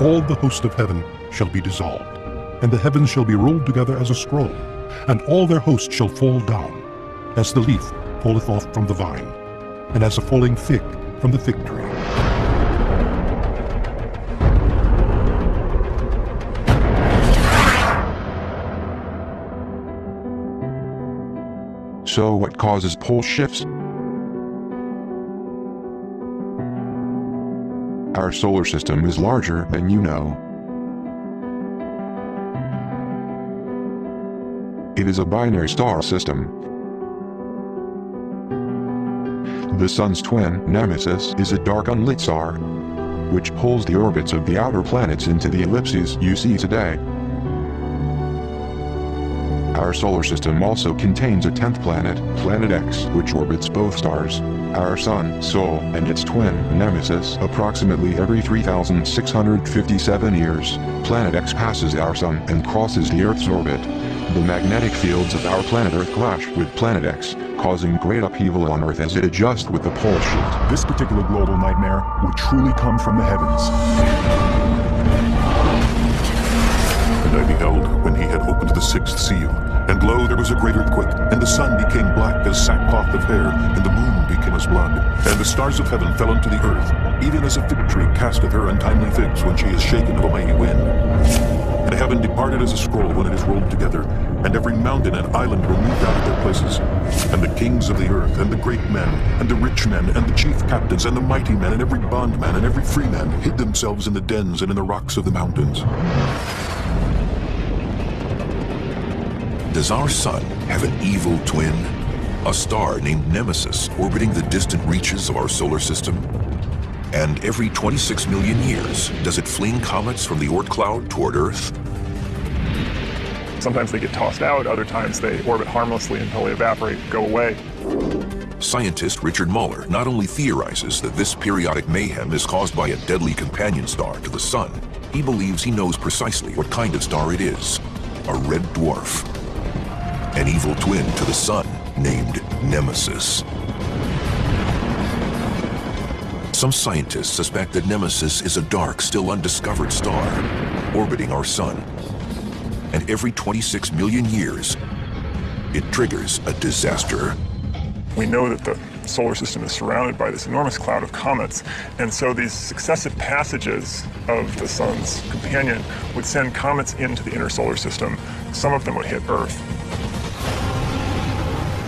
all the host of heaven shall be dissolved, and the heavens shall be rolled together as a scroll, and all their hosts shall fall down, as the leaf falleth off from the vine, and as a falling fig from the fig tree. So what causes pole shifts? Our solar system is larger than you know. It is a binary star system. The Sun's twin, Nemesis, is a dark unlit star, which pulls the orbits of the outer planets into the ellipses you see today. Our solar system also contains a 10th planet, Planet X, which orbits both stars, our Sun, Sol, and its twin, Nemesis, approximately every 3,657 years. Planet X passes our Sun and crosses the Earth's orbit. The magnetic fields of our planet Earth clash with Planet X, causing great upheaval on Earth as it adjusts with the pole shift. This particular global nightmare would truly come from the heavens. And I beheld when he had opened the sixth seal, and lo, there was a great earthquake, and the sun became black as sackcloth of hair, and the moon became as blood, and the stars of heaven fell unto the earth, even as a fig tree casteth her untimely figs when she is shaken of a mighty wind. And heaven departed as a scroll when it is rolled together, and every mountain and island were moved out of their places. And the kings of the earth, and the great men, and the rich men, and the chief captains, and the mighty men, and every bondman, and every free man, hid themselves in the dens and in the rocks of the mountains. Does our sun have an evil twin? A star named Nemesis orbiting the distant reaches of our solar system? And every 26 million years, does it fling comets from the Oort cloud toward Earth? Sometimes they get tossed out, other times they orbit harmlessly until they evaporate, go away. Scientist Richard Muller not only theorizes that this periodic mayhem is caused by a deadly companion star to the sun, he believes he knows precisely what kind of star it is: a red dwarf. An evil twin to the sun named Nemesis. Some scientists suspect that Nemesis is a dark, still undiscovered star orbiting our sun. And every 26 million years, it triggers a disaster. We know that the solar system is surrounded by this enormous cloud of comets, and so these successive passages of the sun's companion would send comets into the inner solar system. Some of them would hit Earth.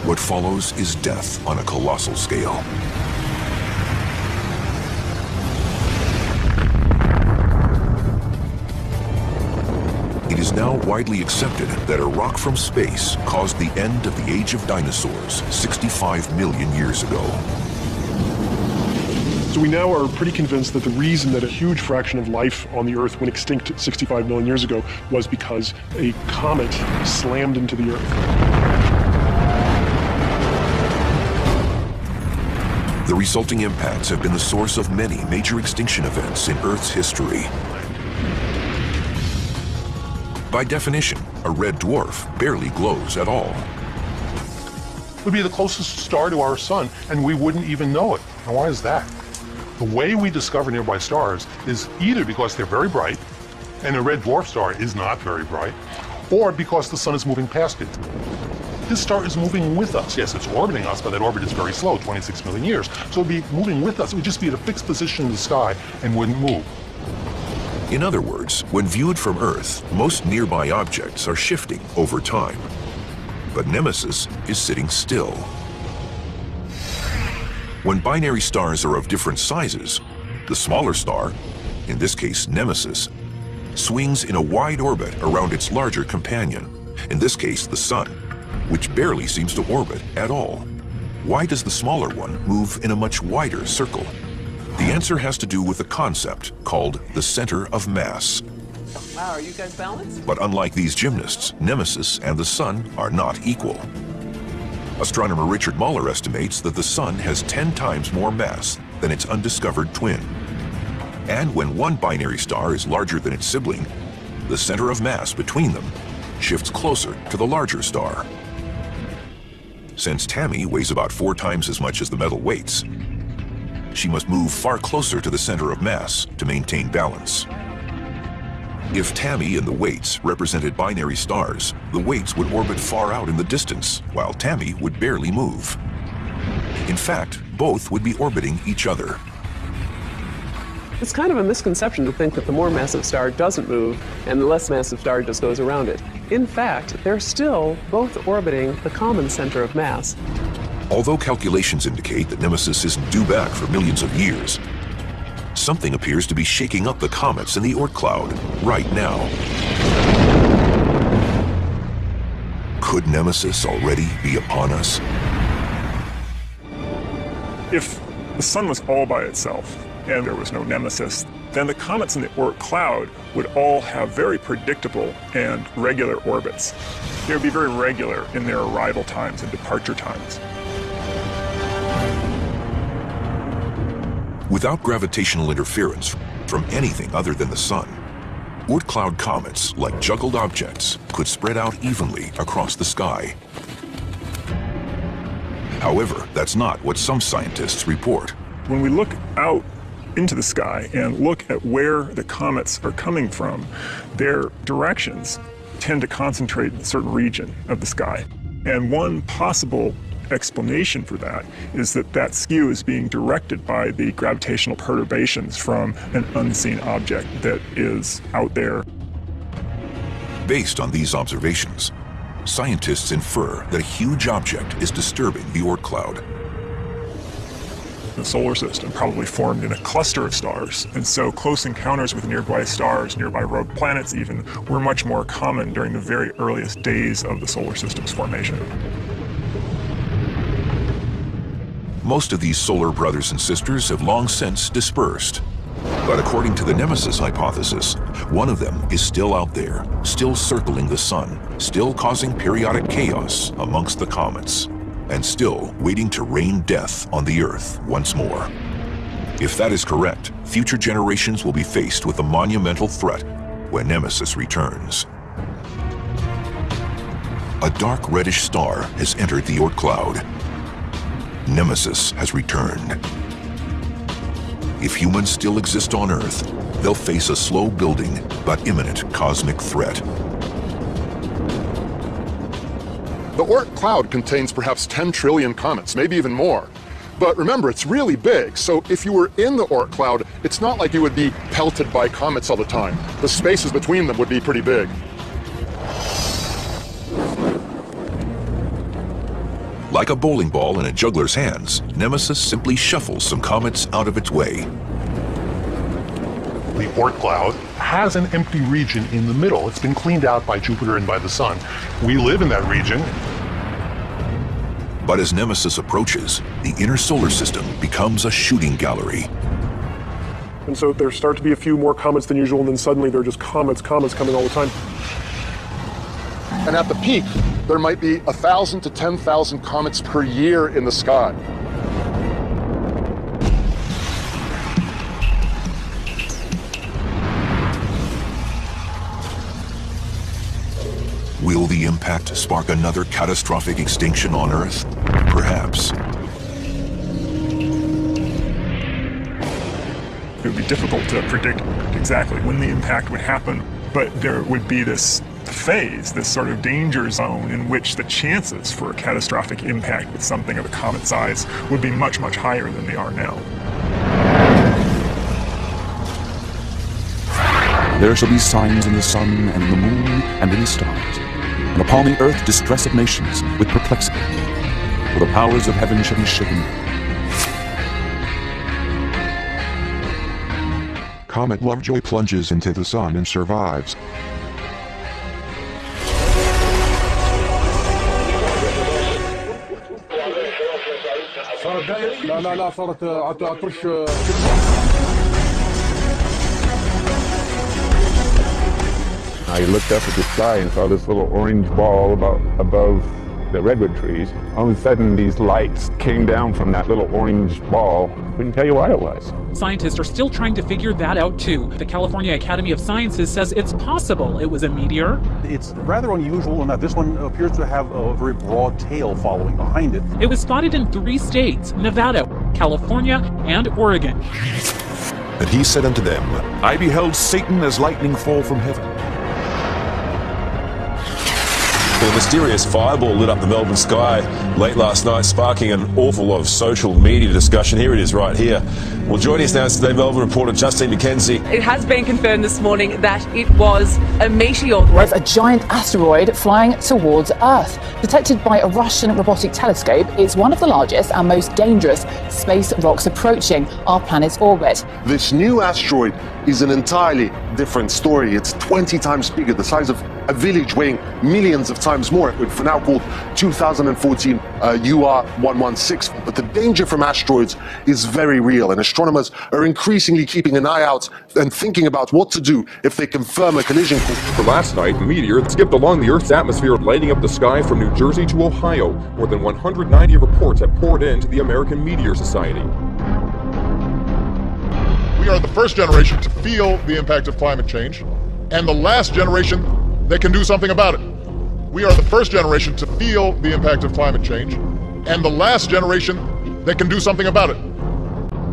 What follows is death on a colossal scale. It is now widely accepted that a rock from space caused the end of the age of dinosaurs 65 million years ago. So we now are pretty convinced that the reason that a huge fraction of life on the Earth went extinct 65 million years ago was because a comet slammed into the Earth. The resulting impacts have been the source of many major extinction events in Earth's history. By definition, a red dwarf barely glows at all. It would be the closest star to our sun, and we wouldn't even know it. Now, why is that? The way we discover nearby stars is either because they're very bright, and a red dwarf star is not very bright, or because the sun is moving past it. This star is moving with us. Yes, it's orbiting us, but that orbit is very slow, 26 million years. So it'd be moving with us. It would just be at a fixed position in the sky and wouldn't move. In other words, when viewed from Earth, most nearby objects are shifting over time. But Nemesis is sitting still. When binary stars are of different sizes, the smaller star, in this case Nemesis, swings in a wide orbit around its larger companion, in this case the Sun, which barely seems to orbit at all. Why does the smaller one move in a much wider circle? The answer has to do with a concept called the center of mass. Wow, are you guys balanced? But unlike these gymnasts, Nemesis and the Sun are not equal. Astronomer Richard Muller estimates that the Sun has 10 times more mass than its undiscovered twin. And when one binary star is larger than its sibling, the center of mass between them shifts closer to the larger star. Since Tammy weighs about 4 times as much as the metal weights, she must move far closer to the center of mass to maintain balance. If Tammy and the Weights represented binary stars, the Weights would orbit far out in the distance, while Tammy would barely move. In fact, both would be orbiting each other. It's kind of a misconception to think that the more massive star doesn't move and the less massive star just goes around it. In fact, they're still both orbiting the common center of mass. Although calculations indicate that Nemesis isn't due back for millions of years, something appears to be shaking up the comets in the Oort cloud right now. Could Nemesis already be upon us? If the sun was all by itself and there was no Nemesis, then the comets in the Oort cloud would all have very predictable and regular orbits. They would be very regular in their arrival times and departure times. Without gravitational interference from anything other than the sun, Oort cloud comets, like juggled objects, could spread out evenly across the sky. However, that's not what some scientists report. When we look out into the sky and look at where the comets are coming from, their directions tend to concentrate in a certain region of the sky. And one possible explanation for that is that that skew is being directed by the gravitational perturbations from an unseen object that is out there. Based on these observations, scientists infer that a huge object is disturbing the Oort cloud. The solar system probably formed in a cluster of stars, and so close encounters with nearby stars, nearby rogue planets even, were much more common during the very earliest days of the solar system's formation. Most of these solar brothers and sisters have long since dispersed. But according to the Nemesis hypothesis, one of them is still out there, still circling the sun, still causing periodic chaos amongst the comets, and still waiting to rain death on the Earth once more. If that is correct, future generations will be faced with a monumental threat when Nemesis returns. A dark reddish star has entered the Oort cloud. Nemesis has returned. If humans still exist on Earth, they'll face a slow-building but imminent cosmic threat. The Oort cloud contains perhaps 10 trillion comets, maybe even more. But remember, it's really big, so if you were in the Oort cloud, it's not like you would be pelted by comets all the time. The spaces between them would be pretty big. Like a bowling ball in a juggler's hands, Nemesis simply shuffles some comets out of its way. The Oort cloud has an empty region in the middle. It's been cleaned out by Jupiter and by the sun. We live in that region. But as Nemesis approaches, the inner solar system becomes a shooting gallery. And so there start to be a few more comets than usual, and then suddenly there are just comets coming all the time. And at the peak, there might be 1,000 to 10,000 comets per year in the sky. Will the impact spark another catastrophic extinction on Earth? Perhaps. It would be difficult to predict exactly when the impact would happen, but there would be this phase, this sort of danger zone in which the chances for a catastrophic impact with something of a comet size would be much, much higher than they are now. There shall be signs in the sun and in the moon and in the stars, and upon the earth distress of nations with perplexity, for the powers of heaven shall be shaken. Comet Lovejoy plunges into the sun and survives. I looked up at the sky and saw this little orange ball above the redwood trees. All of a sudden, these lights came down from that little orange ball. Couldn't tell you what it was. Scientists are still trying to figure that out too. The California Academy of Sciences says it's possible it was a meteor. It's rather unusual in that this one appears to have a very broad tail following behind it. It was spotted in 3 states, Nevada, California, and Oregon. And he said unto them, I beheld Satan as lightning fall from heaven. Well, a mysterious fireball lit up the Melbourne sky late last night, sparking an awful lot of social media discussion. Here it is right here. Well, joining us now is today Melbourne reporter Justine McKenzie. It has been confirmed this morning that it was a meteor. Was a giant asteroid flying towards Earth. Detected by a Russian robotic telescope, it's one of the largest and most dangerous space rocks approaching our planet's orbit. This new asteroid is an entirely different story. It's 20 times bigger, the size of a village, weighing millions of times more. For now called 2014 UR116. But the danger from asteroids is very real, and astronomers are increasingly keeping an eye out and thinking about what to do if they confirm a collision. For last night, a meteor skipped along the Earth's atmosphere, lighting up the sky from New Jersey to Ohio. More than 190 reports have poured into the American Meteor Society. We are the first generation to feel the impact of climate change, and the last generation that can do something about it. We are the first generation to feel the impact of climate change, and the last generation that can do something about it.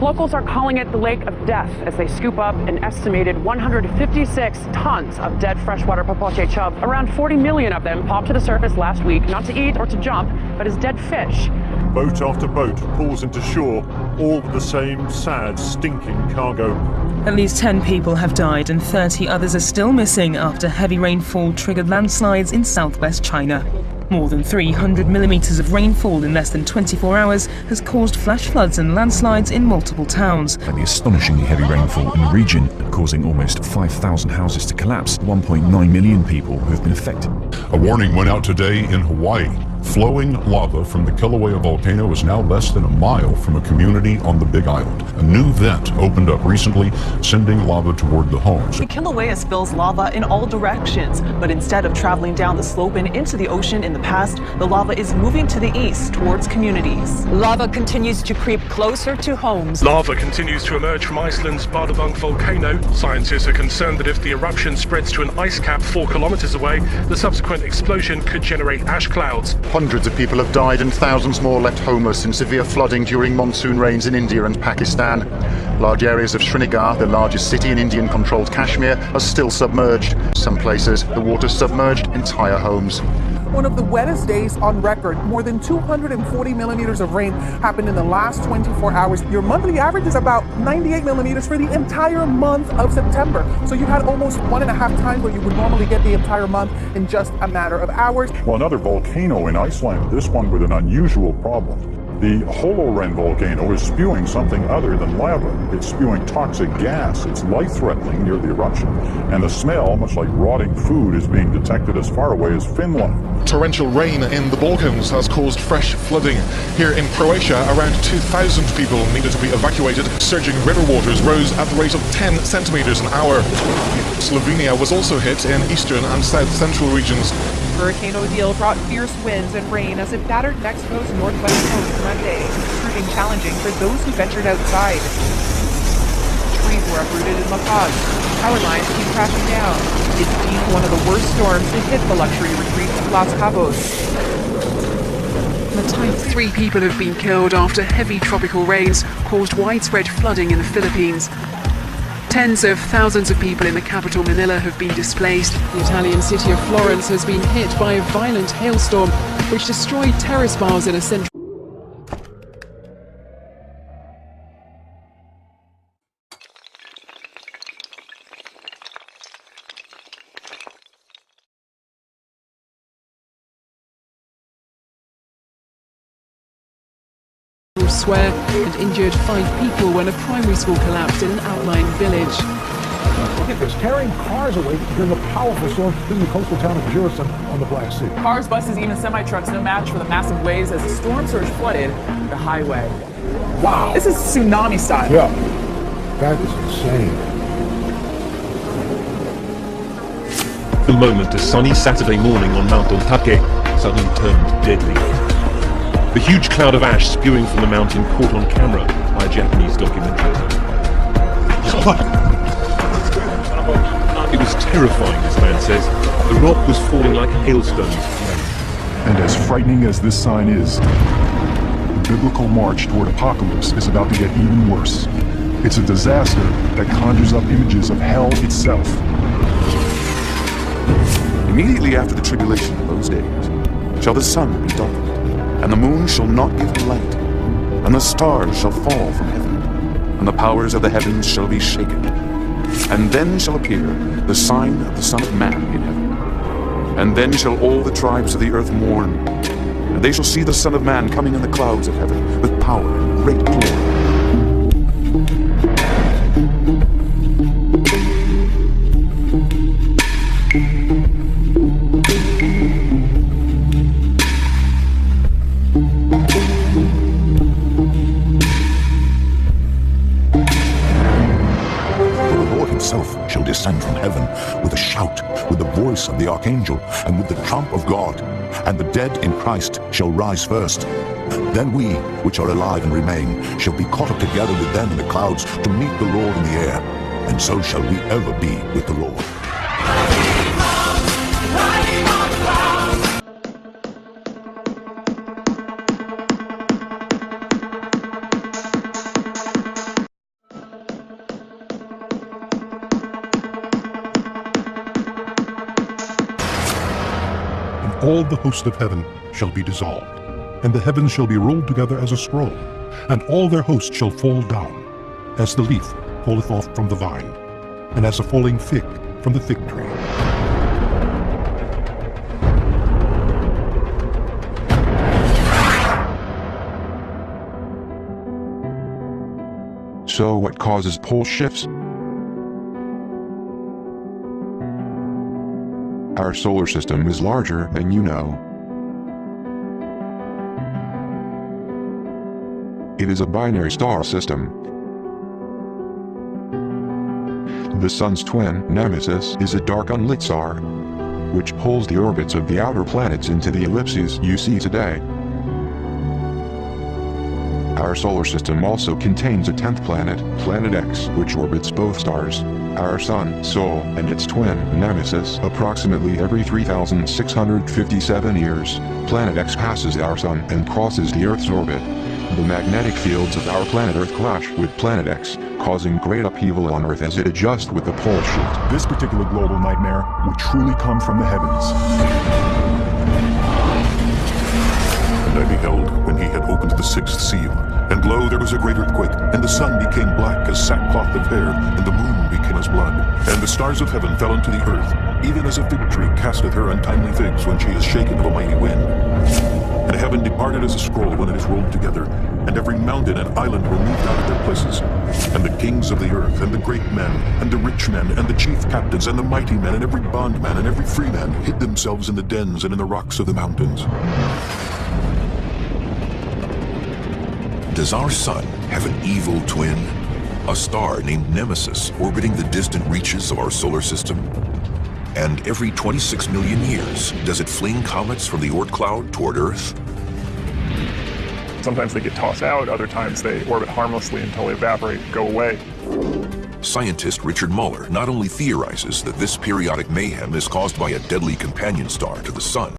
Locals are calling it the Lake of Death as they scoop up an estimated 156 tons of dead freshwater popote chub. Around 40 million of them popped to the surface last week, not to eat or to jump, but as dead fish. Boat after boat pulls into shore, all with the same sad, stinking cargo. At least 10 people have died and 30 others are still missing after heavy rainfall triggered landslides in southwest China. More than 300 millimeters of rainfall in less than 24 hours has caused flash floods and landslides in multiple towns. And the astonishingly heavy rainfall in the region, causing almost 5,000 houses to collapse, 1.9 million people who have been affected. A warning went out today in Hawaii. Flowing lava from the Kilauea volcano is now less than a mile from a community on the Big Island. A new vent opened up recently, sending lava toward the homes. The Kilauea spills lava in all directions, but instead of traveling down the slope and into the ocean in the past, the lava is moving to the east towards communities. Lava continues to creep closer to homes. Lava continues to emerge from Iceland's Bardavang volcano. Scientists are concerned that if the eruption spreads to an ice cap 4 kilometers away, the subsequent explosion could generate ash clouds. Hundreds of people have died and thousands more left homeless in severe flooding during monsoon rains in India and Pakistan. Large areas of Srinagar, the largest city in Indian-controlled Kashmir, are still submerged. Some places, the water submerged entire homes. One of the wettest days on record. More than 240 millimeters of rain happened in the last 24 hours. Your monthly average is about 98 millimeters for the entire month of September. So you had almost 1.5 times what you would normally get the entire month in just a matter of hours. Well, another volcano in Iceland, this one with an unusual problem. The Holoren volcano is spewing something other than lava. It's spewing toxic gas. It's life-threatening near the eruption. And the smell, much like rotting food, is being detected as far away as Finland. Torrential rain in the Balkans has caused fresh flooding. Here in Croatia, around 2,000 people needed to be evacuated. Surging river waters rose at the rate of 10 centimeters an hour. Slovenia was also hit in eastern and south-central regions. Hurricane Odile brought fierce winds and rain as it battered Mexico's northwest coast Monday, proving challenging for those who ventured outside. Trees were uprooted in La Paz. Power lines keep crashing down. It's deemed one of the worst storms to hit the luxury retreat of Los Cabos. The type 3 people have been killed after heavy tropical rains caused widespread flooding in the Philippines. Tens of thousands of people in the capital Manila have been displaced. The Italian city of Florence has been hit by a violent hailstorm which destroyed terrace bars in a central square and injured 5 people when a primary school collapsed in an outlying village. Look at this, carrying cars away during a powerful storm in the coastal town of Giresun on the Black Sea. Cars, buses, even semi-trucks, no match for the massive waves as the storm surge flooded the highway. Wow. This is tsunami style. Yeah, that is insane. The moment a sunny Saturday morning on Mount Ontake suddenly turned deadly. The huge cloud of ash spewing from the mountain caught on camera by a Japanese documentary. It was terrifying, this man says. The rock was falling like hailstones. And as frightening as this sign is, the biblical march toward apocalypse is about to get even worse. It's a disaster that conjures up images of hell itself. Immediately after the tribulation of those days shall the sun be darkened, and the moon shall not give her light, and the stars shall fall from heaven, and the powers of the heavens shall be shaken. And then shall appear the sign of the Son of Man in heaven. And then shall all the tribes of the earth mourn, and they shall see the Son of Man coming in the clouds of heaven with power and great glory. Shall descend from heaven with a shout, with the voice of the archangel, and with the trump of God, and the dead in Christ shall rise first. Then we, which are alive and remain, shall be caught up together with them in the clouds to meet the Lord in the air, and so shall we ever be with the Lord. All the host of heaven shall be dissolved, and the heavens shall be rolled together as a scroll, and all their hosts shall fall down, as the leaf falleth off from the vine, and as a falling fig from the fig tree. So what causes pole shifts? Our solar system is larger than you know. It is a binary star system. The Sun's twin, Nemesis, is a dark unlit star, which pulls the orbits of the outer planets into the ellipses you see today. Our solar system also contains a 10th planet, Planet X, which orbits both stars, our Sun, Sol, and its twin, Nemesis, approximately every 3,657 years. Planet X passes our Sun and crosses the Earth's orbit. The magnetic fields of our planet Earth clash with Planet X, causing great upheaval on Earth as it adjusts with the pole shift. This particular global nightmare would truly come from the heavens. And I beheld when he had opened the sixth seal, and lo, there was a great earthquake, and the sun became black as sackcloth of hair, and the moon became as blood. And the stars of heaven fell unto the earth, even as a fig tree casteth her untimely figs when she is shaken of a mighty wind. And heaven departed as a scroll when it is rolled together, and every mountain and island were moved out of their places. And the kings of the earth, and the great men, and the rich men, and the chief captains, and the mighty men, and every bondman, and every free man, hid themselves in the dens and in the rocks of the mountains. Does our sun have an evil twin? A star named Nemesis orbiting the distant reaches of our solar system? And every 26 million years, does it fling comets from the Oort cloud toward Earth? Sometimes they get tossed out, other times they orbit harmlessly until they evaporate and go away. Scientist Richard Muller not only theorizes that this periodic mayhem is caused by a deadly companion star to the sun,